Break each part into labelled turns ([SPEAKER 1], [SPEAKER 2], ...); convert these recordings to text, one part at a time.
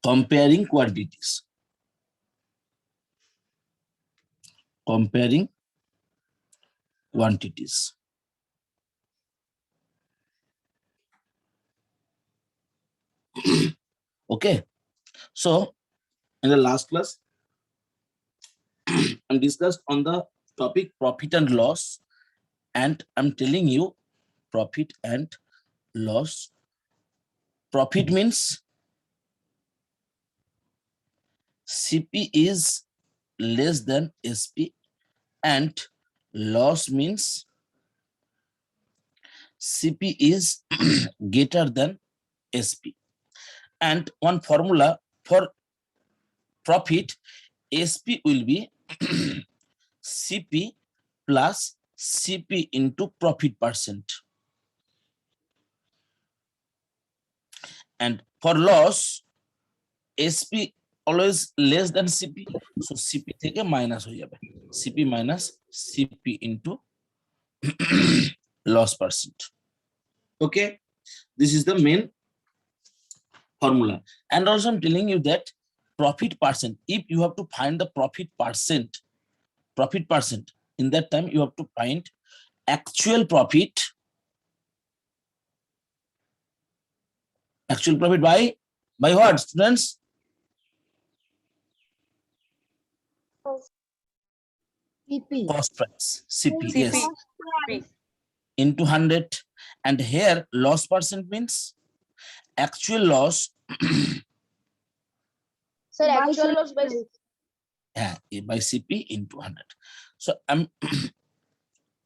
[SPEAKER 1] Comparing quantities. Comparing quantities. Okay. So in the last class, I'm discussed on the topic profit and loss, and I'm telling you profit and loss. Profit means CP is less than SP, and loss means CP is greater than SP. And one formula for profit, SP will be CP plus CP into profit percent. And for loss, SP always less than CP. So CP থেকে minus হয়ে যাবে. CP minus CP into loss percent. Okay, this is the main formula. And also I'm telling you that profit percent, if you have to find the profit percent, in that time you have to find actual profit by what, students?
[SPEAKER 2] CP.
[SPEAKER 1] Cost price, CP,
[SPEAKER 3] CP.
[SPEAKER 1] yes, into 100. And here loss percent means actual loss.
[SPEAKER 3] Sir, actual loss by
[SPEAKER 1] Yeah, by CP into 100. So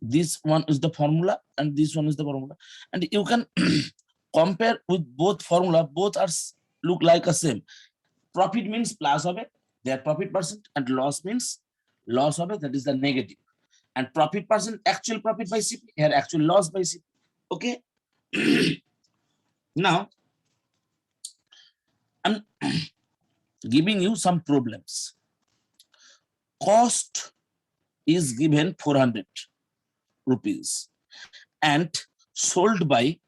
[SPEAKER 1] this one is the formula and this one is the formula, and you can compare with both formula. Both are look like a same. Profit means plus of it, their profit percent, and loss means loss of it, that is the negative. And profit percent, actual profit by CP, here actual loss by CP. Okay. Now I'm giving you some problems. Cost is given 400 rupees and sold by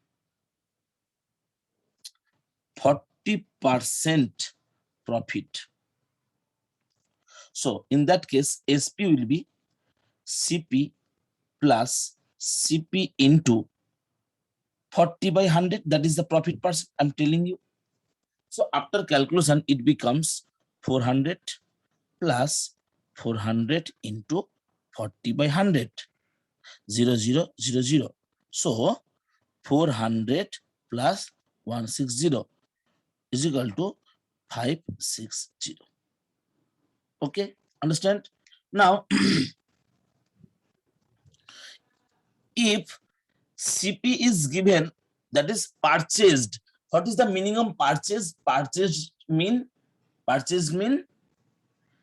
[SPEAKER 1] 40% profit. So in that case, SP will be CP plus CP into 40 by 100, that is the profit percent I'm telling you. So after calculation, it becomes 400 plus 400 into 40 by 100, 0, 0, 0, 0. So 400 plus 160 is equal to 560. Okay, understand? Now, if CP is given, that is purchased. What is the minimum purchase? Purchase mean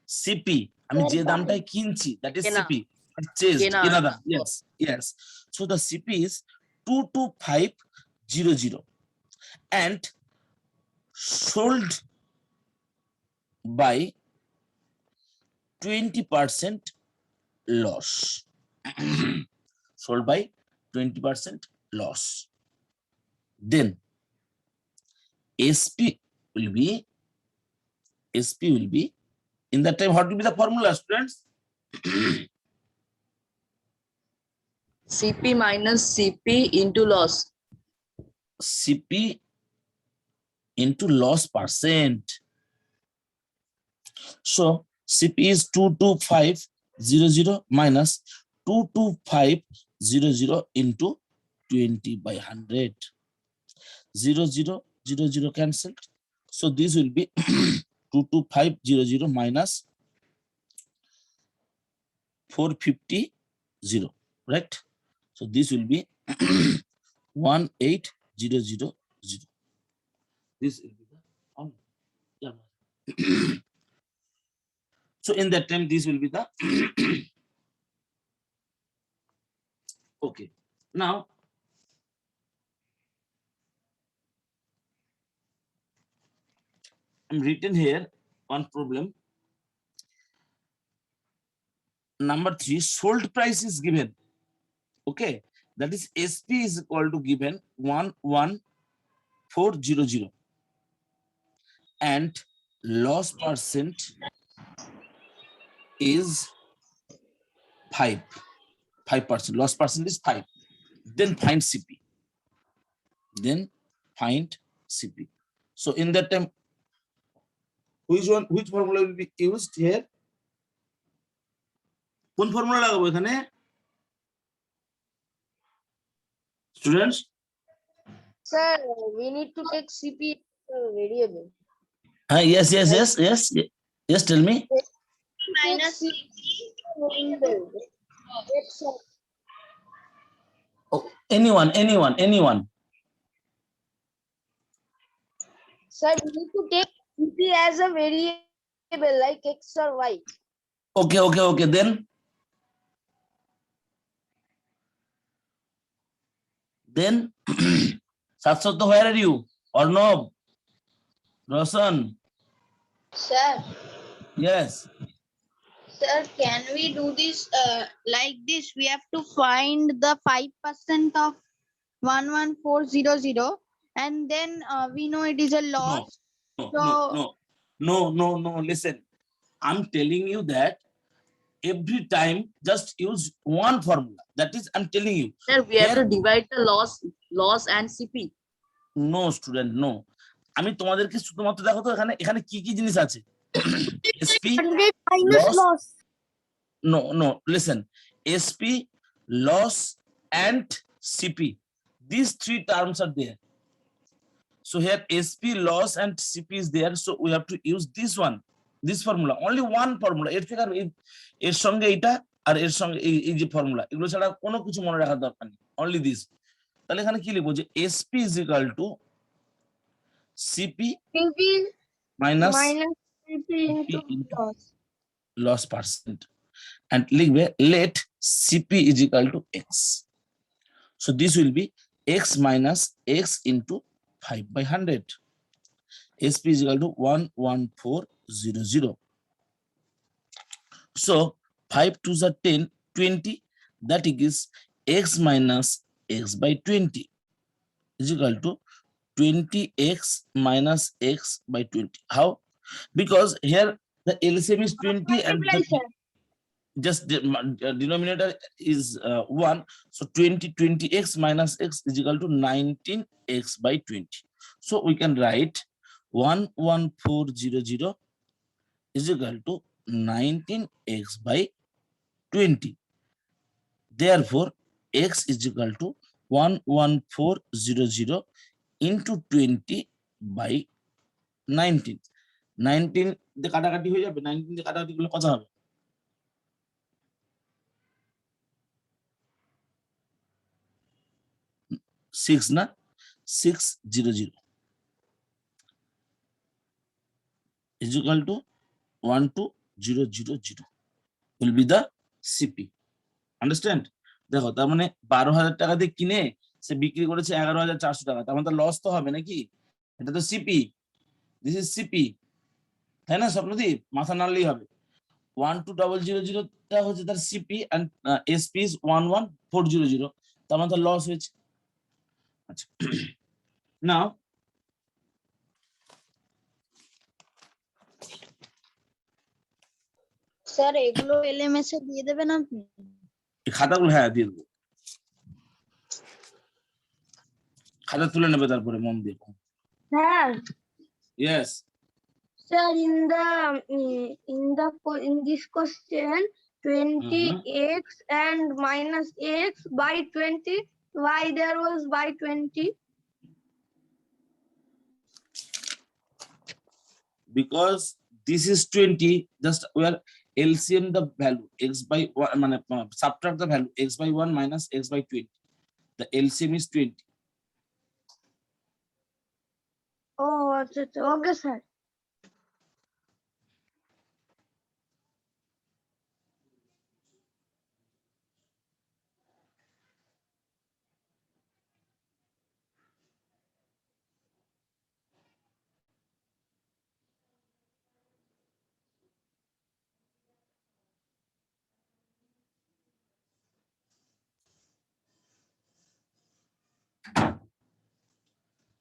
[SPEAKER 1] CP. আমি যে দামটাই কিনছি, that is CP. Purchased, কেনা দাম. Yes, yes. So the CP is 22500 and sold by 20% loss. Sold by 20% loss. Then SP will be in that time, what will be the formula, students?
[SPEAKER 3] CP minus CP into loss.
[SPEAKER 1] CP into loss percent. So CP is 22500 minus 22500 into 20 by 100. 0, 0, 0, 0 cancelled. So this will be 22500 minus 450, right? So this will be 18000. This will be the so in that time, this will be the okay. Now I'm written here one problem. Number 3, sold price is given. Okay, that is SP is equal to given 11400 and loss percent is 5%. Loss percent is 5. Then find CP. Then find CP. So in that time, which formula will be used here? কোন formula লাগাবো এখানে students?
[SPEAKER 3] Sir, we need to take CP variable.
[SPEAKER 1] Yes, tell me.
[SPEAKER 3] Minus variable.
[SPEAKER 1] Oh, anyone.
[SPEAKER 3] Sir, we need to take CP as a variable like X or Y.
[SPEAKER 1] Okay, then Satsat, where are you? Arnob, Roshan,
[SPEAKER 2] Sir,
[SPEAKER 1] yes.
[SPEAKER 2] sir, can we do this like this? We have to find the 5% of 11400 and then we know it is a loss.
[SPEAKER 1] No. Listen, I'm telling you that every time just use one formula. That is, I'm telling you.
[SPEAKER 3] Sir, we have
[SPEAKER 1] Here-
[SPEAKER 3] to divide the loss and CP.
[SPEAKER 1] No, student, no. আমি তোমাদেরকে শুধুমাত্র দেখো তো এখানে এখানে কি কি জিনিস আছে। SP loss. No. Listen, SP, loss, and CP. These three terms are there. So here SP, loss, and CP is there. So we have to use this formula. Only one formula. এর সঙ্গে এটা আর এর সঙ্গে এই যে formula এগুলো ছাড়া কোনো কিছু মনে রাখার দরকার নেই। Only this. তাহলে এখানে কি লিখবো যে SP is equal to CP minus
[SPEAKER 2] CP
[SPEAKER 1] into loss percent. And let CP is equal to X. So this will be X minus X into 5/100. SP is equal to 11400. So 5 2s are 10, 20. That is X minus X by 20 is equal to 20X minus X by 20. How? Because here the LCM is 20 and just the denominator is 1. So 20x minus X is equal to 19X by 20. So we can write 11400 is equal to 19X by 20. Therefore, X is equal to 11400 into 20 by 19. 19 দিয়ে কাটাকাটি হয়ে যাবে, 19 দিয়ে কাটাকাটি করলে কত হবে? 6 na 600 is equal to 12000 will be the CP. Understand? দেখো তার মানে 12,000 টাকা দিয়ে কিনে সে বিক্রি করেছে 11,400 টাকা, তার মানে তো লস তো হবে নাকি? এটা তো সিপি, দিস ইজ সিপি, তাই না স্বপ্নদীপ? মাথা নাড়লেই হবে। 12000 টা হচ্ছে তার সিপি এন্ড এসপি ইজ 11400, তার মানে তো লস হয়েছে। আচ্ছা, নাও
[SPEAKER 2] স্যার এগুলো এলএমএস এ দিয়ে দেবেন আপনি?
[SPEAKER 1] এই খাতাগুলো হ্যাঁ দিয়ে দেবো, খাতা তুলে নেবে তারপরে মন দিয়ে।
[SPEAKER 2] Sir
[SPEAKER 1] yes
[SPEAKER 2] Sir, in this question, 20x and minus x by 20. Why there was by 20?
[SPEAKER 1] because this is 20, just we are LCM the value x by 1 মানে subtract the value x by 1 minus x by 20. The LCM is 20.
[SPEAKER 2] Oh, okay, sir.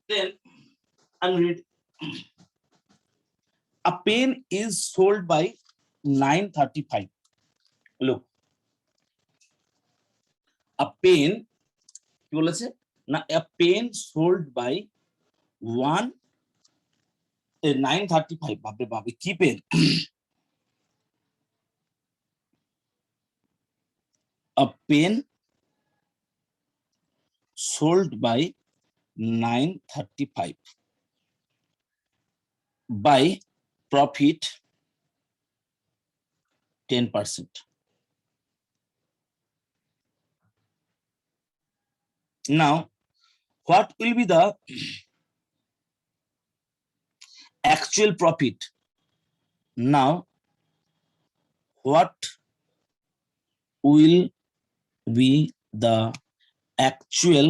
[SPEAKER 1] Then I'm ready. A pen is sold by 935. Look, a pen কি বলেছে না, a pen sold by 935. বাপরে বাপরে কি pen? A pen sold by 935 by profit 10%. Now, what will be the actual profit? Now, what will be the actual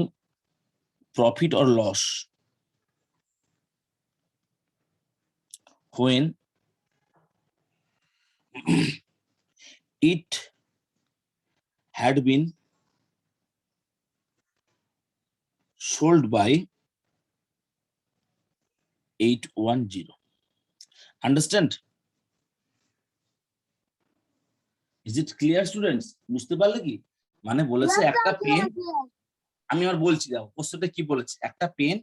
[SPEAKER 1] profit or loss when it had been sold by 810? Understand? Is it clear, students? বুঝতে পারলে কি মানে বলেছে একটা pen, আমি আর বলছি দাও কোশ্চেনটা কি বলেছে, একটা পেন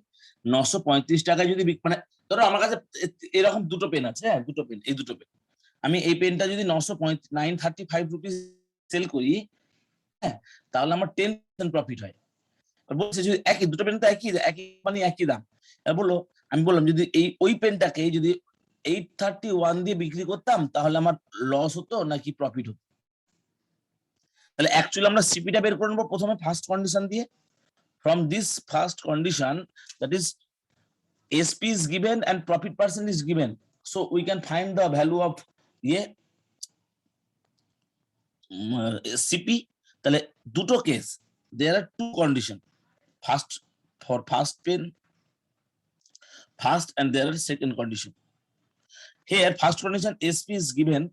[SPEAKER 1] 935 টাকায় যদি মানে ধরো আমার কাছে এরকম দুটো পেন আছে, হ্যাঁ দুটো পেন, এই দুটো পেন আমি এই পেনটা যদি 935 রুপিস সেল করি, হ্যাঁ তাহলে আমার 10% প্রফিট হয়। বলছে যদি একই দুটো পেন তো একই মানে একই দাম, বললো আমি বললাম যদি ওই পেনটাকে যদি 831 দিয়ে বিক্রি করতাম তাহলে আমার লস হতো নাকি প্রফিট হতো? তাহলে অ্যাকচুয়ালি আমরা সিপিটা বের করে নেবো প্রথমে ফার্স্ট কন্ডিশন দিয়ে। From this first condition, that is SP is given and profit percent is given, so we can find the value of CP. তাহলে দুটো case, there are two condition, first for first pen first and there are second condition. Here first condition SP is given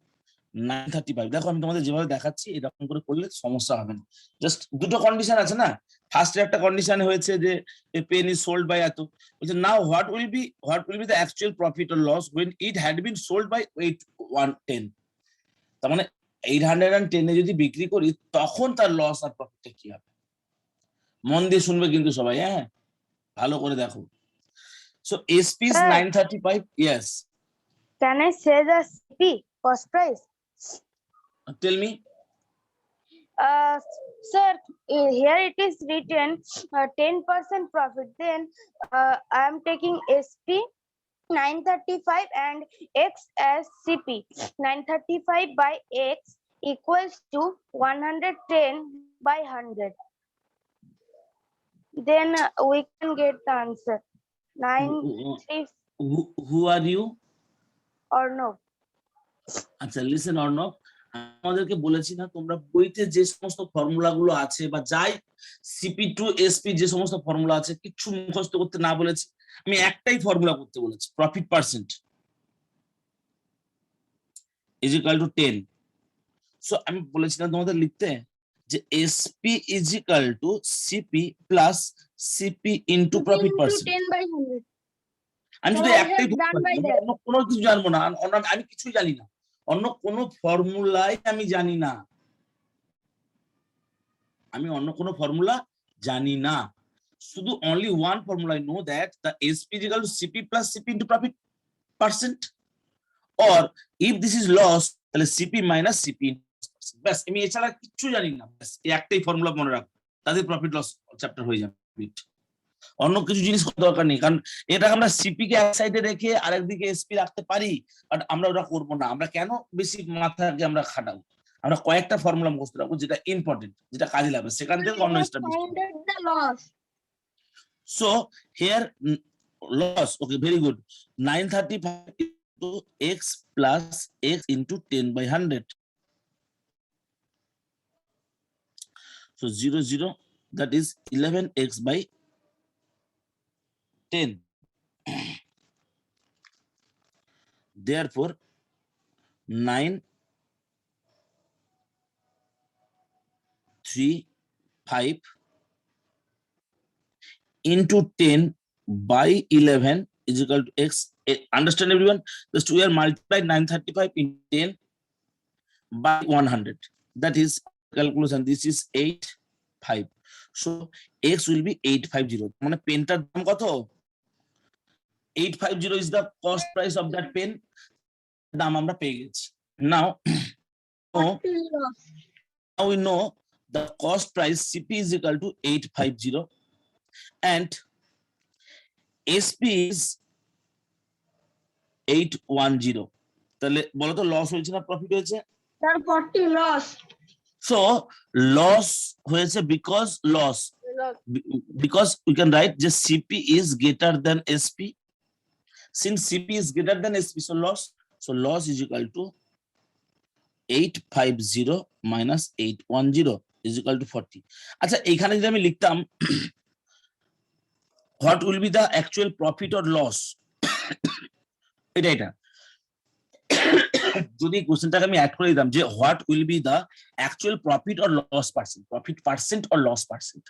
[SPEAKER 1] 935. দেখো আমি তোমাদের যেভাবে দেখাচ্ছি এরকম করে করলে সমস্যা হবে না, জাস্ট দুটো কন্ডিশন আছে না, ফার্স্টে একটা কন্ডিশন হয়েছে যে a pen is sold by এত, বলছে now what will be the actual profit or loss when it had been sold by 810? তার মানে 810 এ যদি বিক্রি করি তখন তার লস আর প্রফিটটা কি হবে? মন দিয়ে শুনবে কিন্তু সবাই, হ্যাঁ ভালো করে দেখো। So SP is 935. Yes,
[SPEAKER 3] Can I say the CP cost price?
[SPEAKER 1] tell me.
[SPEAKER 3] Sir, here it is written 10% profit. Then I am taking SP 935 and X as CP. 935 by X equals to 110 by 100. Then we can get the answer. 9
[SPEAKER 1] Who are you?
[SPEAKER 3] or no?
[SPEAKER 1] আচ্ছা listen or not, আমাদেরকে বলেছি না তোমরা বইতে যে সমস্ত formula গুলো আছে বা যাই সিপি টু এসপি যে সমস্ত ফর্মুলা আছে কিছু মুখস্থ করতে না বলেছি, আমি একটাই ফর্মুলা করতে বলেছি, profit percent is equal to 10। So আমি বলেছিলাম তোমাদের লিখতে যে SP is equal to CP plus CP into profit percent.
[SPEAKER 2] 10 by 100.
[SPEAKER 1] আমি শুধু
[SPEAKER 2] So I
[SPEAKER 1] একটাই
[SPEAKER 2] have done by that.
[SPEAKER 1] অন্য কোনো কিছু জানবো না, আমি কিছুই জানি না, অন্য কোনো ফর্মুলাই আমি জানি না, আমি অন্য কোনো ফর্মুলা জানি না, শুধু only one formula I know, that the SP is equal to CP plus CP into profit percent, or if this is loss তাহলে CP minus CP into percent। ব্যাস আমি এছাড়া কিছু জানি না, ব্যাস এই একটাই ফর্মুলা মনে রাখো, তাদের প্রফিট লস চ্যাপ্টার হয়ে যাবে। অন্য কিছু জিনিস দরকার নেই, কারণ এটা আমরা সিপি কে এক সাইডে রেখে আরেকদিকে এসপি রাখতে পারি, বাট আমরা ওটা করবো না। আমরা কেন বেশি মাথাকে আমরা খাটাবো, আমরা কয়েকটা ফর্মুলা মুখস্থ রাখবো যেটা ইম্পর্টেন্ট, যেটা কাজে লাগবে, সেখান থেকে অন্য এস্টাবলিশ করব।
[SPEAKER 2] Founded the loss.
[SPEAKER 1] So here loss, okay, very good, 935 into x plus x into 10 by 100, so 0 that is 11x by 10, therefore 935 into 10 by 11 is equal to x Understand everyone? Just we are multiplied 935 in 10 by 100. That is calculation. This is 85. So x will be 850. মানে পেনটার দাম কত? 850 is the cost price of that pen. দাম আমরা পেয়ে গেছি। Now, now we know the cost price CP is equal to 850 and SP is 810. তাহলে বলো তো লস হয়েছে না প্রফিট হয়েছে?
[SPEAKER 2] Sir, 40 loss.
[SPEAKER 1] So loss হয়েছে because loss. Because we can write just CP is greater than SP. Since CP is greater than SP, so loss is equal to 850 minus 810 is equal to 40. আচ্ছা এইখানে যদি আমি লিখতাম what will be the actual profit or loss, এটা যদি কোশ্চেনটাকে আমি add করে দিতাম যে what will be the actual profit or loss percent, profit percent or loss percent,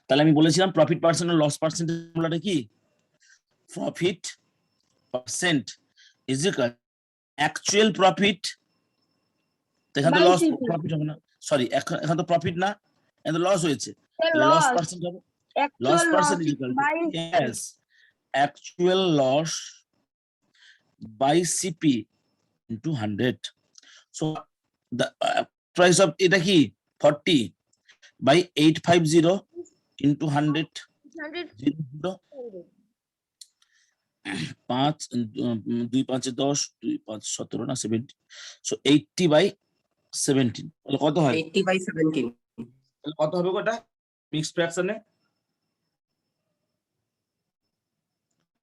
[SPEAKER 1] তাহলে আমি বলেছিলাম প্রফিট পার্সেন্ট আর লস পার্সেন্ট ফর্মুলাটা কি? Profit percent is equal actual profit, এখানে তো
[SPEAKER 2] By
[SPEAKER 1] লস
[SPEAKER 2] CP.
[SPEAKER 1] প্রফিট হবে না, সরি এখন তো প্রফিট না, এখন তো লস হয়েছে,
[SPEAKER 2] Sir,
[SPEAKER 1] লস
[SPEAKER 2] loss.
[SPEAKER 1] পার্সেন্ট হবে,
[SPEAKER 2] Actual
[SPEAKER 1] loss
[SPEAKER 2] loss
[SPEAKER 1] percent is
[SPEAKER 2] is
[SPEAKER 1] equal to
[SPEAKER 2] by
[SPEAKER 1] yes actual loss by CP into 100. So the price of এটা কি 40 by 850 into 100 0 5 2 5 10 2 5 17 না 17, so 80 by 17 তাহলে কত হয়?
[SPEAKER 4] 80 by 17.
[SPEAKER 1] তাহলে কত হবে ওটা মিক্সড ফ্র্যাকশনে?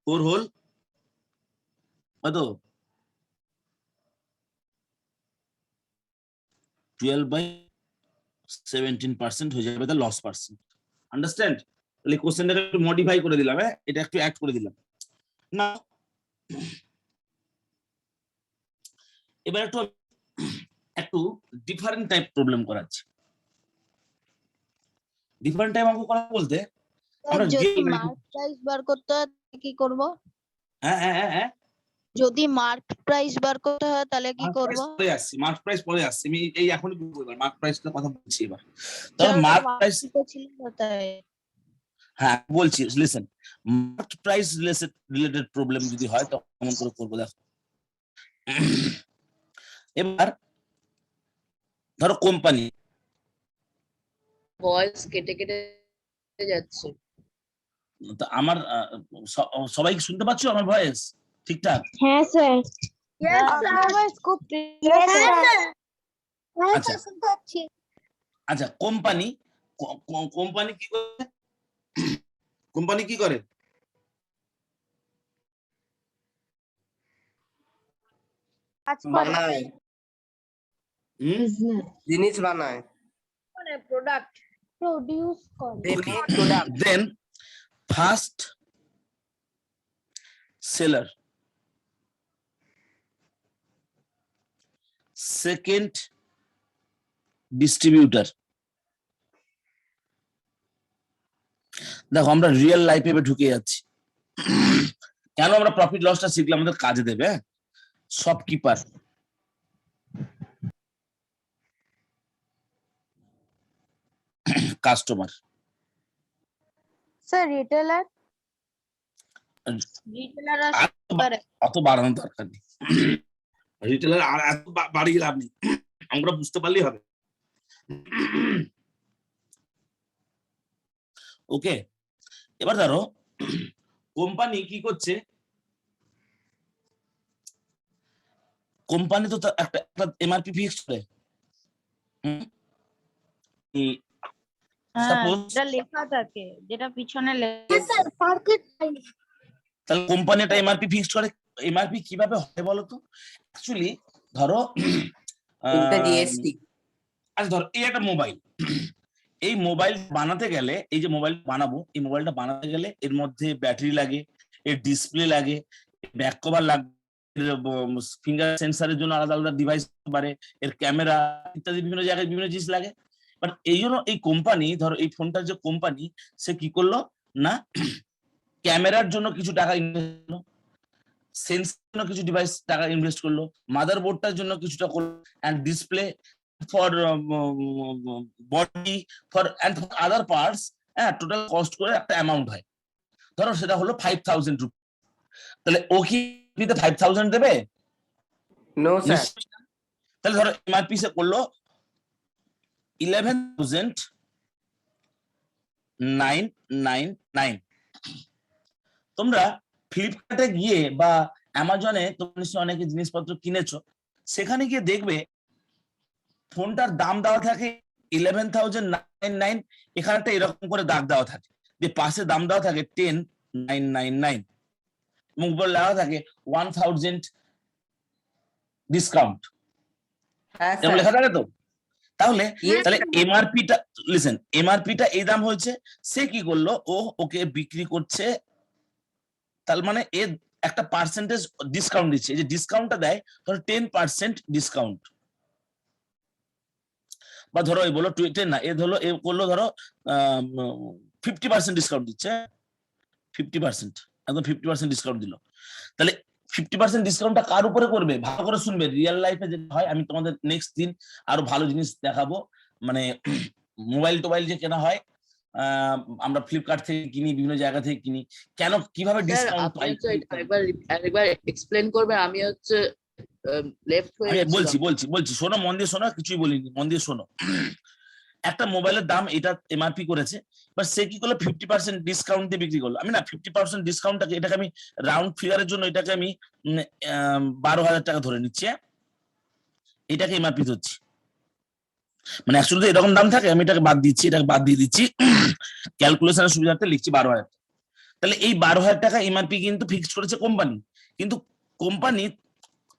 [SPEAKER 1] 4 হোল কত? 12 by 17% হয়ে যাবে the loss percent. Understand? তাহলে কোশ্চেনটাকে একটু মডিফাই করে দিলাম, হ্যাঁ এটা একটু অ্যাড করে দিলাম না। এবার একটু ডিফারেন্ট টাইপ প্রবলেম করাচ্ছি। ডিফারেন্ট টাইপ অঙ্ক করা বলতে আমরা
[SPEAKER 5] যদি মার্ক প্রাইস বার করতে হয় তাহলে কি করব?
[SPEAKER 1] হ্যাঁ
[SPEAKER 5] যদি মার্ক প্রাইস বার করতে হয় তাহলে কি করব?
[SPEAKER 1] মার্ক প্রাইস পরে আসছি, আমি এই এখনই বলবো, এবার মার্ক প্রাইসটা কথা বলছি। এবার তাহলে মার্ক প্রাইস
[SPEAKER 5] ছিল তাই
[SPEAKER 1] হ্যাঁ বলছি, listen, mark price related problem যদি হয় তখন কেমন করে করবো দেখো। এবার ধরো কোম্পানি,
[SPEAKER 6] ভয়েস কেটে কেটে যাচ্ছে।
[SPEAKER 1] আমার সবাই কি শুনতে পাচ্ছো আমার ভয়েস ঠিকঠাক?
[SPEAKER 3] হ্যাঁ স্যার,
[SPEAKER 2] Yes,
[SPEAKER 3] আপনার
[SPEAKER 2] sir.
[SPEAKER 3] voice খুব
[SPEAKER 2] Yes,
[SPEAKER 3] clear,
[SPEAKER 2] sir.
[SPEAKER 3] sir.
[SPEAKER 1] আচ্ছা আচ্ছা কোম্পানি কি করে? কোম্পানি কি করে?
[SPEAKER 3] কাজ করে।
[SPEAKER 4] বানায়,
[SPEAKER 1] হুম?
[SPEAKER 4] জিনিস বানায়,
[SPEAKER 3] প্রোডাক্ট প্রোডিউস করে।
[SPEAKER 4] they make product.
[SPEAKER 1] Then first seller, second distributor. দেখো আমরা রিয়েল লাইফে ঢুকে যাচ্ছি। কেন আমরা প্রফিট লসটা শিখলে আমাদের কাজে দেবে? শপকিপার, কাস্টমার,
[SPEAKER 3] স্যার রিটেলার
[SPEAKER 1] অত বাড়ানোর দরকার নেই, রিটেলার আর এত বাড়িয়ে লাভ নেই, আমরা বুঝতে পারলেই হবে। ওকে, এবার ধরো কোম্পানি কি করছে, কোম্পানি তো একটা এমআরপি ফিক্স করে, সাপোজ
[SPEAKER 5] যেটা লেখা থাকে, যেটা পিছনে
[SPEAKER 2] Yes, sir. Market price.
[SPEAKER 1] তাহলে কোম্পানি একটা এমআরপি ফিক্স করে। এমআরপি কিভাবে হয় বলতো? অ্যাকচুয়ালি ধরো
[SPEAKER 4] এটা জিএসটি।
[SPEAKER 1] আচ্ছা ধরো এই একটা মোবাইল, এই মোবাইল বানাতে গেলে, এই যে মোবাইল বানাবো, এই মোবাইলটা বানাতে গেলে এর মধ্যে ব্যাটারি লাগে, এর ডিসপ্লে লাগে, ব্যাক কভার লাগে, ফিঙ্গার সেন্সরের জন্য আলাদা আলাদা ডিভাইস পারে, এর ক্যামেরা ইত্যাদি বিভিন্ন জায়গায় বিভিন্ন জিনিস লাগে। বাট এই জন্য এই কোম্পানি, ধরো এই ফোনটার যে কোম্পানি, সে কি করলো না ক্যামেরার জন্য কিছু টাকা ইনভেস্ট করলো, সেন্সর জন্য কিছু ডিভাইস টাকা ইনভেস্ট করলো, মাদারবোর্ডটার জন্য কিছুটা করলো, and display for body for and other parts, হ্যাঁ, টোটাল কস্ট করে একটা অ্যামাউন্ট হয়। ধরো সেটা হলো 5,000 রুপি। তাহলে ও কি 5,000 দেবে?
[SPEAKER 4] No, sir.
[SPEAKER 1] নিশ্চয়ই না। তাহলে ধরো এমআরপি সে করলো 11,999। তোমরা ফ্লিপকার্টে গিয়ে বা অ্যামাজনে তোমরা নিশ্চয়ই অনেকে জিনিসপত্র কিনেছো, সেখানে গিয়ে দেখবে ফোনটার দাম দেওয়া থাকে 11,999, এখানটা এরকম করে দাগ দেওয়া থাকে, যে পাশে দাম দেওয়া থাকে 10,999 এবং উপরে লেখা থাকে 1,000 ডিসকাউন্ট,
[SPEAKER 4] হ্যাঁ
[SPEAKER 1] এরকম
[SPEAKER 4] স্যার।
[SPEAKER 1] লেখা থাকে তো। তাহলে
[SPEAKER 4] Yes,
[SPEAKER 1] তাহলে
[SPEAKER 4] sir.
[SPEAKER 1] এমআরপিটা, লিসেন, এমআরপিটা এই দাম হয়েছে, সে কি করলো, ওকে বিক্রি করছে, তার মানে এ একটা পার্সেন্টেজ ডিসকাউন্ট দিচ্ছে। এই যে ডিসকাউন্টটা দেয়, ধরো 10% ডিসকাউন্ট, বা ধরো এই বলো 10 না, এ ধরো এ করলো ধরো 50% ডিসকাউন্ট দিচ্ছে, 50%, একদম 50% ডিসকাউন্ট দিল। তাহলে 50% ডিসকাউন্টটা কার উপরে করবে? ভালো করে শুনবে, রিয়েল লাইফে যেটা হয়, আমি তোমাদের নেক্সট দিন আরো ভালো জিনিস দেখাবো। মানে মোবাইল টোবাইল যে কেনা হয়, আমরা ফ্লিপকার্ট থেকে কিনি, বিভিন্ন জায়গা থেকে কিনি, কেন কিভাবে
[SPEAKER 6] স্যার
[SPEAKER 1] ডিসকাউন্ট
[SPEAKER 6] আপনি
[SPEAKER 1] পাই?
[SPEAKER 6] হচ্ছে এটা আরেকবার এক্সপ্লেন করবেন, আমি হচ্ছে লেফট হয়ে
[SPEAKER 1] আমি
[SPEAKER 6] গেছিলাম।
[SPEAKER 1] বলছি, শোনো, মন দিয়ে শোনো, কিছুই বলিনি, মন দিয়ে শোনো। একটা মোবাইলের দাম এটা এমআরপি করেছে, বাট সে কি করলো 50% ডিসকাউন্ট দিয়ে বিক্রি করলো। আমি না 50% ডিসকাউন্টটাকে, এটাকে আমি রাউন্ড ফিগারের জন্য এটাকে আমি 12,000 টাকা ধরে নিচ্ছি, এটাকে এমআরপি ধরছি। মানে অ্যাকচুয়ালি এরকম দাম থাকে, আমি এটাকে বাদ দিচ্ছি, এটাকে বাদ দিয়ে দিচ্ছি, ক্যালকুলেশনের সুবিধার্থে লিখছি 12,000। তাহলে এই 12,000 টাকা এমআরপি কিন্তু ফিক্সড করেছে কোম্পানি, কিন্তু কোম্পানি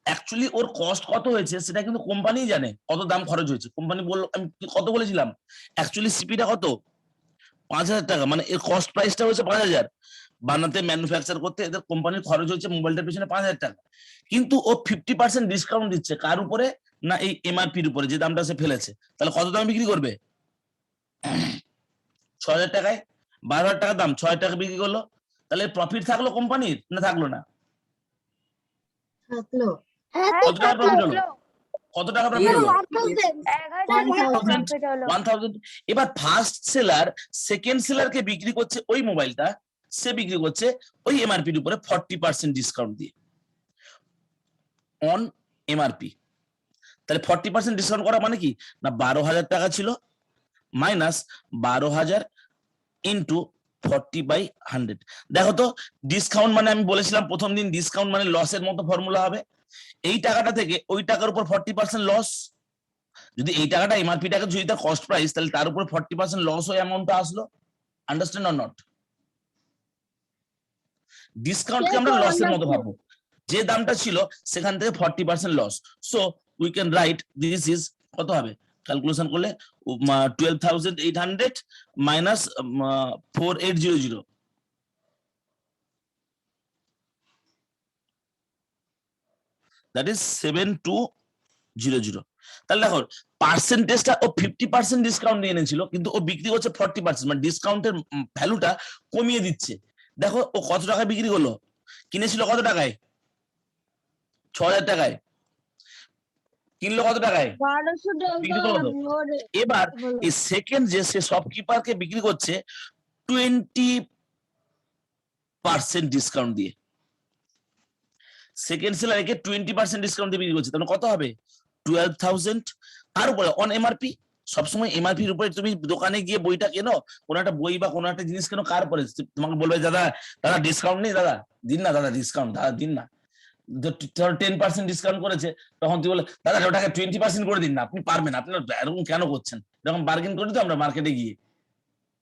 [SPEAKER 1] অ্যাকচুয়ালি ওর কস্ট কত হয়েছে সেটা কিন্তু কোম্পানি জানে, কত দাম খরচ হয়েছে। কোম্পানি বললো, আমি কত বলেছিলাম, অ্যাকচুয়ালি সিপিটা কত, 5,000 টাকা, মানে এর কস্ট প্রাইসটা হচ্ছে 5,000, বানাতে ম্যানুফ্যাকচার করতে এদের কোম্পানির খরচ হচ্ছে মোবাইলটার পিছনে 5,000 টাকা, কিন্তু ও 50% ডিসকাউন্ট দিচ্ছে কার উপরে, না এই এমআরপির উপরে, যে দামটা সে ফেলেছে। তাহলে কত দামে বিক্রি করবে? 6,000 টাকায়, 12,000 টাকা দাম, 6,000 টাকা বিক্রি করলো। তাহলে প্রফিট থাকলো কোম্পানির, না থাকলো না? কত টাকা প্রফিট হলো? কত টাকা প্রফিট হলো? 1,000। এবার ফার্স্ট সেলার সেকেন্ড সেলারকে বিক্রি করছে ওই মোবাইলটা, সে বিক্রি করছে ওই এমআরপির উপরে 40% ডিসকাউন্ট দিয়ে অন এমআরপি। তাহলে 40% ডিসকাউন্ট করা মানে কি, না 12,000 টাকা ছিল মাইনাস 12,000 ইন্টু 40/100। দেখো তো, ডিসকাউন্ট মানে আমি বলেছিলাম প্রথম দিন, ডিসকাউন্ট মানে লসের মতো ফর্মুলা হবে। এই টাকাটা থেকে ওই টাকার উপর 40% লস, যদি এই টাকাটা এমআরপি টাকা যদি তার কস্ট প্রাইস, তাহলে তার উপর 40% লস ওই অ্যামাউন্টটা আসলো। Understand or not? ডিসকাউন্টকে আমরা লসের মতো ভাববো, যে দামটা ছিল সেখান থেকে 40% loss. So we can write this is, কত হবে ক্যালকুলেশন করলে, 12,800 মাইনাস 4,800, দ্যাট ইজ 7,200। তাহলে দেখো পার্সেন্টেজটা ও 50% ডিসকাউন্ট দিয়ে এনেছিল, কিন্তু ও বিক্রি করছে 40%, মানে ডিসকাউন্টের ভ্যালুটা কমিয়ে দিচ্ছে। দেখো ও কত টাকায় বিক্রি করলো, কিনেছিল কত টাকায়, 6,000 টাকায়, কিনলো কত টাকায়,
[SPEAKER 2] 1200
[SPEAKER 1] বিক্রি করলো কত? এবার এই সেকেন্ড যে সে শপকিপারকে বিক্রি করছে 20% ডিসকাউন্ট দিয়ে, সেকেন্ড সেলারকে 20% ডিসকাউন্ট দিয়ে বিক্রি করছে, তাহলে কত হবে 12,000। তার উপরে অন এমআরপি, সবসময় এমআরপির উপরে তুমি দোকানে গিয়ে বইটা কেনো, কোনো একটা বই বা কোনো একটা জিনিস কেনো, কার পরে তোমাকে বলবে দাদা দাদা ডিসকাউন্ট নেই, দাদা দিন না, দাদা ডিসকাউন্ট, দাদা দিন না। 10% ডিসকাউন্ট করেছে, তখন তুই বলে দাদা ওটাকে 20% করে দিন না, আপনি পারবেন, আপনার এরকম কেন করছেন? এরকম বার্গেন করি তো আমরা মার্কেটে গিয়ে,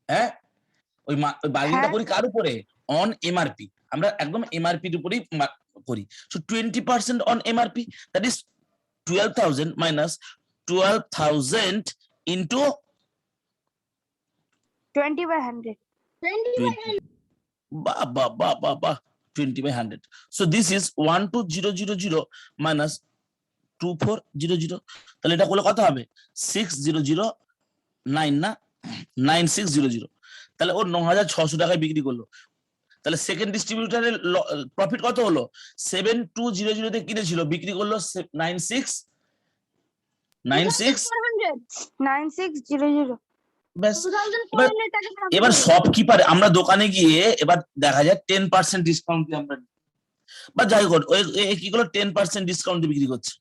[SPEAKER 1] হ্যাঁ, ওই বার্গেনটা করি কার উপরে, অন এমআরপি। আমরা একদম এমআরপির উপরেই করি। So 20% on MRP, that is 12,000 minus 12,000 into
[SPEAKER 3] 20/100.
[SPEAKER 1] 20/100। So this is 12,000 minus 2400। তাহলে এটা করলে কত হবে 6,009 না 9600। তাহলে ও 9,600 টাকায় বিক্রি করলো। তাহলে সেকেন্ড ডিস্ট্রিবিউটারের প্রফিট কত হলো? 7200 তে কিনেছিল, বিক্রি করলো 96
[SPEAKER 3] 9600
[SPEAKER 1] ব্যাস।
[SPEAKER 2] 2400 টাকা profit
[SPEAKER 1] এবার
[SPEAKER 2] হলো।
[SPEAKER 1] শপকিপার, আমরা দোকানে গিয়ে এবার দেখা যায় 10% ডিসকাউন্ট দিয়ে আমরা, বা যাই হোক কি গুলো 10% ডিসকাউন্ট দিয়ে বিক্রি করছে,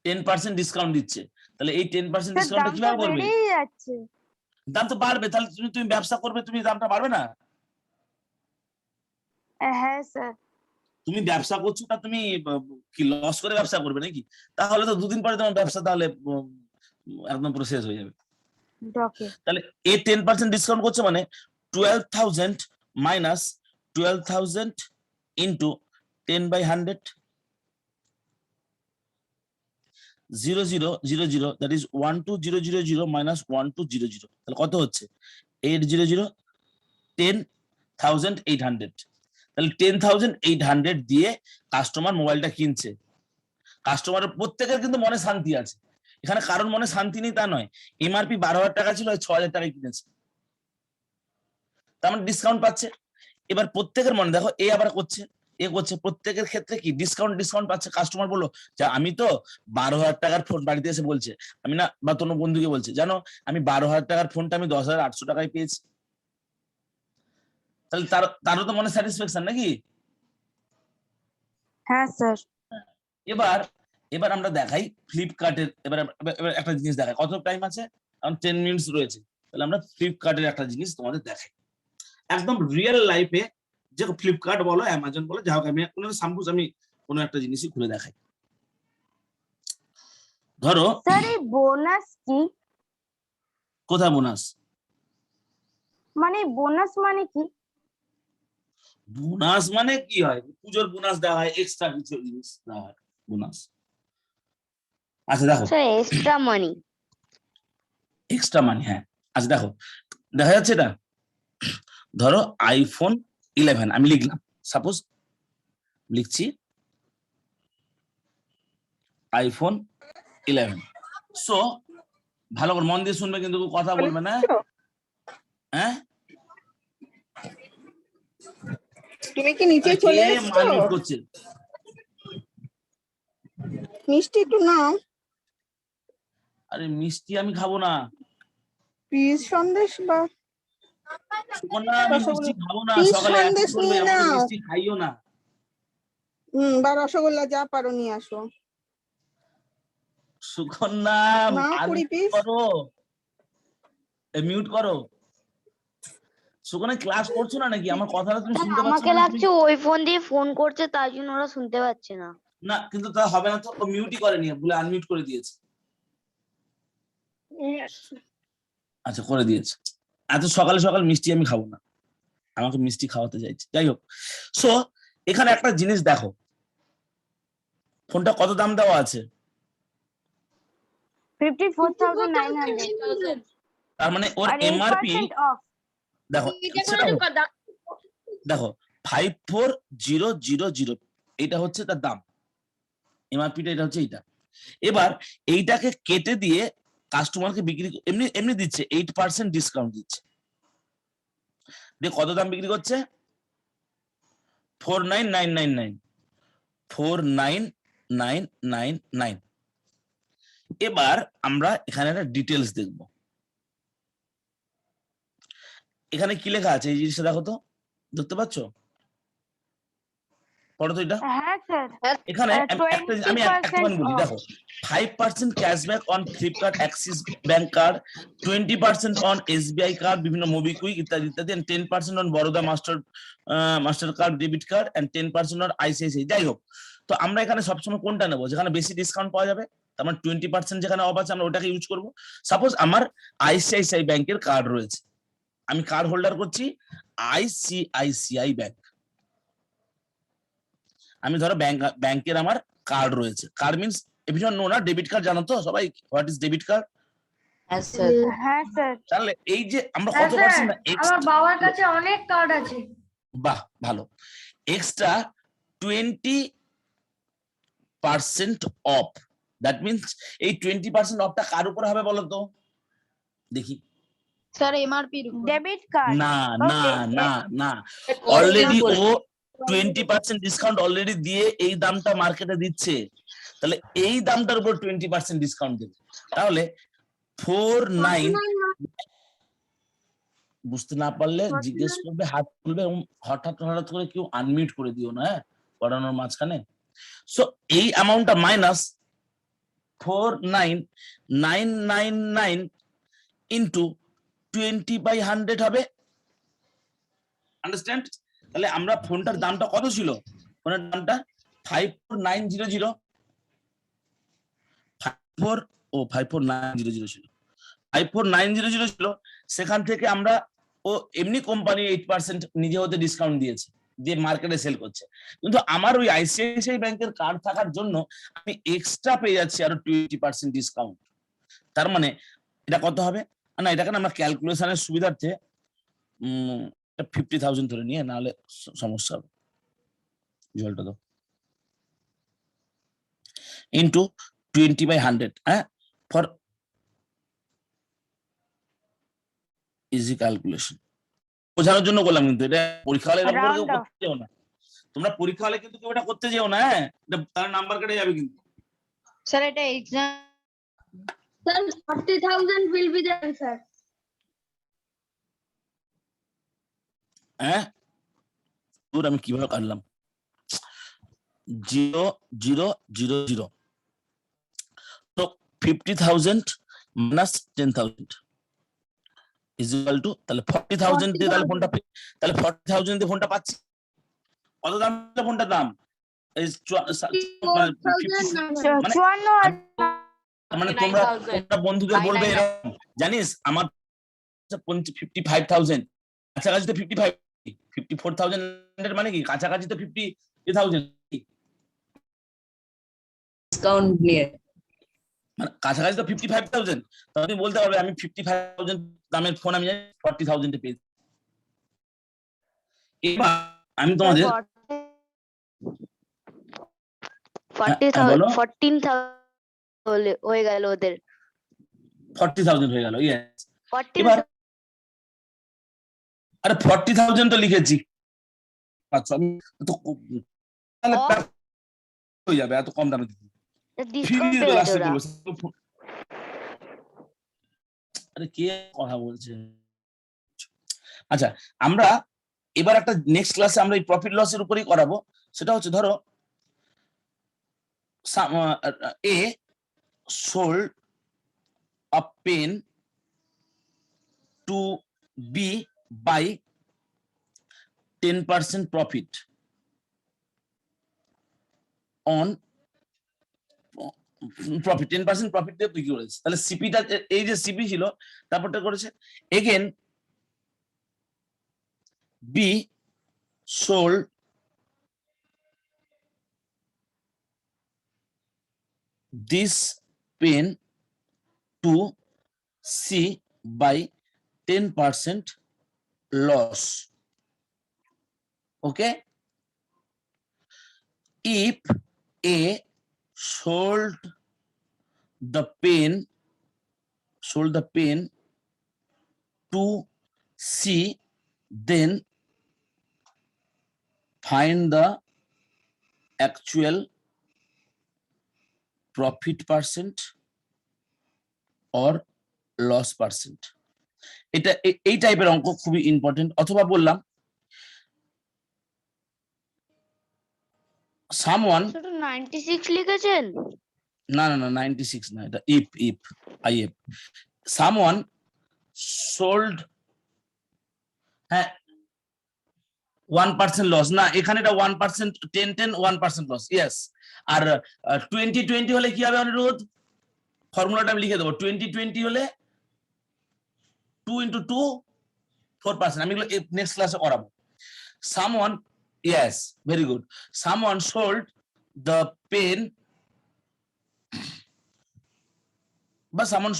[SPEAKER 1] 10% ডিসকাউন্ট দিচ্ছে। তাহলে এই 10%
[SPEAKER 3] স্যার
[SPEAKER 1] ডিসকাউন্টটা
[SPEAKER 3] দাম তো
[SPEAKER 1] কিভাবে করবে?
[SPEAKER 3] বেড়েই যাচ্ছে।
[SPEAKER 1] দাম তো বাড়বে, তাহলে তুমি ব্যবসা করবে, তুমি দামটা বাড়বে না?
[SPEAKER 3] হ্যাঁ স্যার।
[SPEAKER 1] তুমি ব্যবসা করছো তা তুমি কি লস করে ব্যবসা করবে নাকি? তাহলে তো দুদিন পরে তোমার ব্যবসা তাহলে একদম পুরো শেষ হয়ে যাবে।
[SPEAKER 3] ওকে।
[SPEAKER 1] তাহলে এ 10% ডিসকাউন্ট করছে মানে 12,000 minus 12,000 into 10/100, 0000, that is 12000 minus 1200, তাহলে কত হচ্ছে? 800, 10,800। তাহলে 10,800 দিয়ে কাস্টমার মোবাইলটা কিনছে। কাস্টমারের প্রত্যেকের কিন্তু মনে শান্তি আছে, এখানে কারণ মনে শান্তি নেই তা নয়। এমআরপি 12,000 টাকা ছিল, 6,000 টাকায় কিনেছে, তার মানে ডিসকাউন্ট পাচ্ছে। এবার প্রত্যেকের মনে দেখো, এ আবার করছে, প্রত্যেকের ক্ষেত্রে কি ডিসকাউন্ট পাচ্ছে। কাস্টমার বললো যে আমি তো 12,000 টাকার ফোন, বাড়িতে এসে বলছে আমি না, বা কোনো বন্ধুকে বলছে জানো আমি 12,000 টাকার ফোনটা আমি 10,800 টাকায় পেয়েছি। তাহলে তারও তো মনে স্যাটিসফ্যাকশন নাকি?
[SPEAKER 3] হ্যাঁ স্যার।
[SPEAKER 1] এবার আমরা দেখাই ফ্লিপকার্টের, এবার একটা জিনিস দেখাই। কত টাইম আছে? এখন 10 মিনিটস রয়েছে। তাহলে আমরা ফ্লিপকার্টের একটা জিনিস তোমাদের দেখাই, একদম রিয়েল লাইফে, যে ফ্লিপকার্ট বলো অ্যামাজন বলো যা হোক, আমি সাপোজ আমি কোনো একটা জিনিসই খুলে দেখাই। ধরো
[SPEAKER 3] স্যার এই বোনাস কি?
[SPEAKER 1] কোথায় বোনাস?
[SPEAKER 3] মানে বোনাস মানে কি?
[SPEAKER 1] বোনাস মানে কি হয়? পুজোর বোনাস দেওয়া হয়, এক্সট্রা কিছু জিনিস দেওয়া হয় বোনাস। আচ্ছা দেখো,
[SPEAKER 5] স্যার এক্সট্রা মানি।
[SPEAKER 1] এক্সট্রা মানি, হ্যাঁ। আচ্ছা দেখো, দেখা যাচ্ছে এটা, ধরো আইফোন 11 আমি লিখলাম, সাপোজ লিখছি আইফোন 11। সো ভালো করে মন দিয়ে শুনবে, কিন্তু কথা বলবে না, হ্যাঁ?
[SPEAKER 7] তুমি কি নিচে
[SPEAKER 1] আরে
[SPEAKER 7] চলে
[SPEAKER 1] কে
[SPEAKER 7] এসছো?
[SPEAKER 1] মারপিট করছে?
[SPEAKER 7] মিষ্টি একটু নাও,
[SPEAKER 1] আরে মিষ্টি আমি খাবো না,
[SPEAKER 7] পিস সন্দেশ বা
[SPEAKER 1] সুকন্যা, আমি মিষ্টি খাবো না,
[SPEAKER 7] পিস
[SPEAKER 1] সকালে একই
[SPEAKER 7] সন্দেশ
[SPEAKER 1] করবে,
[SPEAKER 7] নিয়ে
[SPEAKER 1] আমাকে
[SPEAKER 7] নাও।
[SPEAKER 1] মিষ্টি খাইও না।
[SPEAKER 7] বা রসগোল্লা যা পারো নিয়ে আসো।
[SPEAKER 1] সুকন্যা
[SPEAKER 7] নাও
[SPEAKER 1] আর
[SPEAKER 7] 20 পিস।
[SPEAKER 1] করো, মিউট করো। সুকন্যা ক্লাস করছো না নাকি? আমার কথাটা তুমি শুনতে পাচ্ছ
[SPEAKER 5] আমাকে
[SPEAKER 1] না?
[SPEAKER 5] লাগছে ওই ফোন দিয়ে ফোন করছে, তাই জন্য ওরা শুনতে পাচ্ছে না।
[SPEAKER 1] না, কিন্তু তা হবে না তো, ও মিউটই করেনি, বলে আনমিউট করে দিয়েছে। আচ্ছা করে দিয়েছে। এত সকালে সকাল মিষ্টি আমি খাবো না, আমাকে মিষ্টি খাওয়াতে চাইছে, যাই হোক। সো এখানে একটা জিনিস দেখো, ফোনটা কত দাম দেওয়া আছে?
[SPEAKER 3] 54,900
[SPEAKER 1] তার মানে ওর
[SPEAKER 3] আর
[SPEAKER 1] এমআরপি
[SPEAKER 3] 8% অফ।
[SPEAKER 1] দেখো, সেটা হোক, দেখো 54,000, এটা হচ্ছে তার দাম, এমআরপিটা এটা হচ্ছে এইটা। এবার এইটাকে কেটে দিয়ে কাস্টমারকে বিক্রি এমনি এমনি দিচ্ছে, 8% ডিসকাউন্ট দিচ্ছে, দিয়ে কত দাম বিক্রি করছে? 49,999, 49,999। এবার আমরা এখানে একটা ডিটেলস দেখব, এখানে কি লেখা আছে এই জিনিসটা দেখো তো, দেখতে পাচ্ছ? পড়ো তো এটা।
[SPEAKER 3] হ্যাঁ স্যার।
[SPEAKER 1] এখানে আমি একটুখানি বলি, দেখো 5% cashback on Flipkart Axis bank card, 20% on SBI card, বিভিন্ন মোবিকুইক ইত্যাদি ইত্যাদি, 10% on Baroda master card debit card, and 10% on ICICI. যাই হোক, তো আমরা এখানে সবসময় কোনটা নেবো যেখানে বেশি ডিসকাউন্ট পাওয়া যাবে? তার মানে 20% যেখানে অফ আছে আমরা ওটাকে ইউজ করবো। সাপোজ আমার আইসিআইসিআই ব্যাংকের কার্ড রয়েছে, আমি কার্ড হোল্ডার করছি আইসিআইসিআই ব্যাংক, আমি ধরো ব্যাংকের আমার কার্ড রয়েছে। কার্ড মিন্স এভিজন নো না, ডেবিট কার্ড জানো তো সবাই, হোয়াট ইজ ডেবিট কার্ড?
[SPEAKER 3] হ্যাঁ স্যার।
[SPEAKER 1] তাহলে এই যে আমরা
[SPEAKER 2] হ্যাঁ
[SPEAKER 1] কত
[SPEAKER 2] স্যার,
[SPEAKER 1] পার্সেন্ট,
[SPEAKER 2] আমার বাবার কাছে অনেক কার্ড আছে।
[SPEAKER 1] বাহ ভালো, এক্সট্রা 20% অফ, দ্যাট মিন্স এই 20% অফটা কার উপরে হবে বলো তো দেখি?
[SPEAKER 5] স্যার এমআরপি
[SPEAKER 3] ডেবিট কার্ড
[SPEAKER 1] না না না না
[SPEAKER 6] কত
[SPEAKER 1] অলরেডি
[SPEAKER 6] করে?
[SPEAKER 1] ও 20% ডিসকাউন্ট অলরেডি দিয়ে এই দামটা মার্কেটে দিচ্ছে, তাহলে এই দামটার উপর 20% ডিসকাউন্ট দেবে, তাহলে 49 বুঝতে না পারলে জিজ্ঞেস করবে, হাত তুলবে, এবং হঠাৎ হঠাৎ করে কেউ আনমিউট করে দিও না, হ্যাঁ, পড়ানোর মাঝখানে। সো এই অ্যামাউন্টটা মাইনাস 49999 ইন্টু 20/100 হবে, আন্ডারস্ট্যান্ড? তাহলে আমরা ফোনটার দামটা কত ছিল, ফোনের দামটা 54900, 54900 ছিল, 54900 ছিল। সেখান থেকে আমরা, ও এমনি কোম্পানি 8% নিজে হতে ডিসকাউন্ট দিয়েছে, দিয়ে মার্কেটে সেল করছে, কিন্তু আমার ওই আইসিআইসিআই ব্যাংকের কার্ড থাকার জন্য আমি এক্সট্রা পেয়ে যাচ্ছি আরো 20% ডিসকাউন্ট। তার মানে এটা কত হবে না, এটাকে আমরা ক্যালকুলেশনের সুবিধার্থে 50,000 ধরে নিয়ে, নাহলে সমস্যা হবে। জলটা দাও, ইন্টু 20/100, হ্যাঁ, ফর ইজি ক্যালকুলেশন, বোঝানোর জন্য বললাম, কিন্তু এটা পরীক্ষা হলে এরকম করে কেউ
[SPEAKER 3] Round off.
[SPEAKER 1] করতে যেও না, তোমরা পরীক্ষা হলে কিন্তু কেউ এটা করতে যেও না, হ্যাঁ, তার নাম্বার কেটে যাবে কিন্তু।
[SPEAKER 5] স্যার এটা exam
[SPEAKER 2] Sir, 40,000 will be the answer.
[SPEAKER 1] হ্যাঁ, তোর আমি কিভাবে কাটলাম, 0 0 0 0, তো 50,000 মাইনাস 10,000 ইজ ইকুয়াল টু, তাহলে 40,000 দিয়ে তাহলে ফোনটা, তাহলে 40,000 দিয়ে ফোনটা পাচ্ছি। কত দাম ফোনটার দাম? এই
[SPEAKER 2] 4,900.
[SPEAKER 3] 54
[SPEAKER 1] মানে তোমরা
[SPEAKER 6] 59,000
[SPEAKER 1] বন্ধুদের বলবে এরকম, জানিস আমার 55,000, কাছাকাছি তো 55, 54,000 মানে কি, কাছাকাছি তো 50,000,
[SPEAKER 6] ডিসকাউন্ট নিয়ে
[SPEAKER 1] মানে কাছাকাছি তো 55,000, তাহলে তুমি বলতে পারবে আমি 55,000 দামের ফোন আমি 40,000 এ পেয়েছি। এবার আমি তোমাদের, বলো।
[SPEAKER 5] 14,000 হয়ে গেল ওদের
[SPEAKER 1] 40,000 হয়ে গেল, ইয়েস।
[SPEAKER 5] 40
[SPEAKER 1] এবার আরে 40,000 তো লিখেছি, আচ্ছা আমি তো তাহলে
[SPEAKER 5] Off.
[SPEAKER 1] হয়ে যাবে এত কম দামে দিতে,
[SPEAKER 5] ডিসকাউন্ট
[SPEAKER 1] ফিরিয়ে
[SPEAKER 5] পেয়ে
[SPEAKER 1] দিতে
[SPEAKER 5] গেছে
[SPEAKER 1] লাস্টে
[SPEAKER 5] ওরা
[SPEAKER 1] বলবো। আরে কে কথা বলছে? আচ্ছা, আমরা এবার একটা নেক্সট ক্লাসে আমরা এই প্রফিট লসের উপরেই করাবো, সেটা হচ্ছে ধরো এ sold a pen to B by 10% profit on profit, 10% profit দিয়ে বিক্রি করেছে, তাহলে সিপিটা, এই যে সিপি ছিল তারপরটা করেছে, again B sold this pen to C by 10% loss, okay? if A sold the pen to C, then find the actual profit percent or loss percent. এটা এই টাইপের অঙ্ক খুবই ইম্পর্টেন্ট। অথবা বললাম someone,
[SPEAKER 5] ছোট 96 লিখেছেন
[SPEAKER 1] না না না 96 না, এটা if someone sold, হ্যাঁ 1% লস, না এখানে এটা 1%, 10 1% লস, ইয়েস। আর 20 হলে কি হবে অনিরুদ্ধ? ফর্মুলাটা আমি লিখে দেবো, 20 হলে 2 into 2 4%, আমি এগুলো নেক্সট ক্লাসে করাবো। someone, yes, very good, someone sold the pen, but someone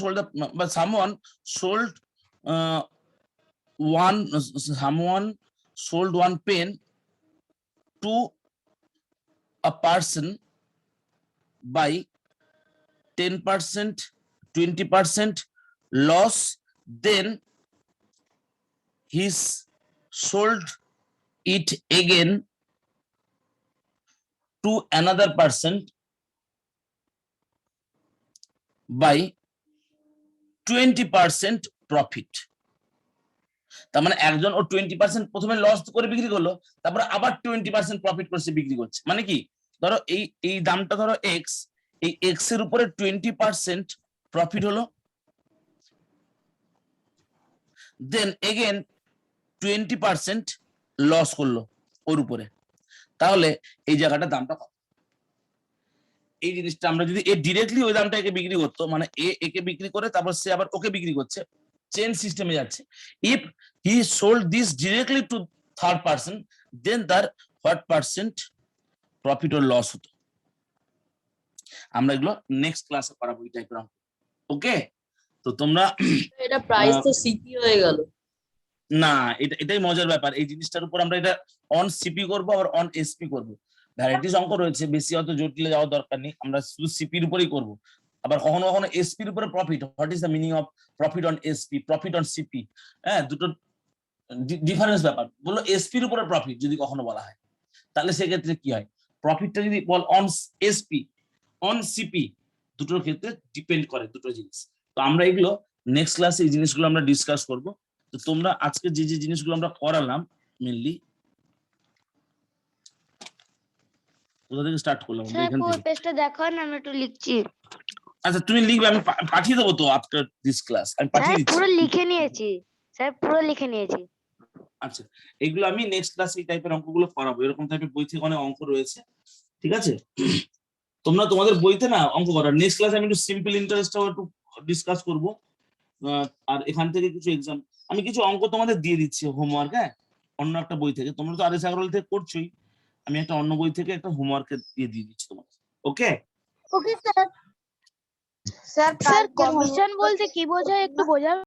[SPEAKER 1] sold one pen to a person by 10%, 20% loss, then he sold it again to another person by 20% profit. তার মানে একজন ও 20% প্রথমে লস করে বিক্রি করলো, তারপর আবার 20% প্রফিট করছে বিক্রি করছে। মানে কি, ধরো এই দামটা ধরো এক্স, এই এক্স এর উপরে 20% প্রফিট হলো, দেন এগেন 20% লস করলো ওর উপরে, তাহলে এই জায়গাটা দামটা কত? এই জিনিসটা আমরা যদি এ ডিরেক্টলি ওই দামটা একে বিক্রি করতো, মানে একে বিক্রি করে তারপর সে আবার ওকে বিক্রি করছে, চেন সিস্টেমে যাচ্ছে। If he sold this directly to third person, then তার what percent profit or loss হতো। আমরা এগুলো নেক্সট ক্লাসে পড়াবো এই টাইপের অঙ্ক। ওকে, তো তোমরা
[SPEAKER 6] এটা প্রাইস তো সিপি হয়ে গেল।
[SPEAKER 1] না, এটাই মজার ব্যাপার, এই জিনিসটার উপর আমরা এটা অন সিপি করবো আবার অন এসপি করবো। ভ্যারাইটিস অঙ্ক রয়েছে, বেশি অত জটিলে যাওয়ার দরকার নেই, আমরা শুধু সিপির উপরেই করবো। আবার কখনো কখনো এসপির উপরে profit, what is the meaning of profit on SP, profit on CP, হ্যাঁ দুটো ডিফারেন্স ব্যাপার। বললো এসপির উপরে প্রফিট যদি কখনো বলা হয়, তাহলে সেক্ষেত্রে কি হয়, প্রফিটটা যদি বল অন এসপি অন সিপি, দুটোর ক্ষেত্রে ডিপেন্ড করে দুটো জিনিস। তো আমরা এগুলো নেক্সট ক্লাসে এই জিনিসগুলো আমরা ডিসকাস করবো। তো তোমরা আজকে যে যে জিনিসগুলো আমরা করালাম মেনলি, কোথা থেকে স্টার্ট করলাম আমরা?
[SPEAKER 3] স্যার
[SPEAKER 1] এখান
[SPEAKER 3] পুরো
[SPEAKER 1] থেকে।
[SPEAKER 3] পেজটা দেখান, আমি একটু লিখছি।
[SPEAKER 1] আচ্ছা তুমি লিখবে, আমি পাঠিয়ে দেবো তো আফটার দিস ক্লাস, আমি পাঠিয়ে
[SPEAKER 3] স্যার
[SPEAKER 1] দিচ্ছি।
[SPEAKER 3] পুরো লিখে নিয়েছি, স্যার পুরো লিখে নিয়েছি।
[SPEAKER 1] আচ্ছা, এগুলো আমি নেক্সট ক্লাসে এই টাইপের অঙ্কগুলো করাবো, এরকম টাইপের বই থেকে অনেক অঙ্ক রয়েছে, ঠিক আছে? তোমরা তোমাদের বইতে না অঙ্ক করা, নেক্সট ক্লাসে আমি একটু সিম্পল ইন্টারেস্টটাও একটু ডিসকাস করবো। আর এখান থেকে কিছু এক্সাম, আমি কিছু অঙ্ক তোমাদের দিয়ে দিচ্ছি হোমওয়ার্ক, হ্যাঁ অন্য একটা বই থেকে। তোমরা তো আরএস আগরওয়াল থেকে করছোই, আমি একটা অন্য বই থেকে একটা হোমওয়ার্ক দিয়ে দিচ্ছি তোমাদের। ওকে
[SPEAKER 2] ওকে স্যার।
[SPEAKER 3] স্যার কমিশন বলতে কি বোঝায় একটু বোঝাবেন?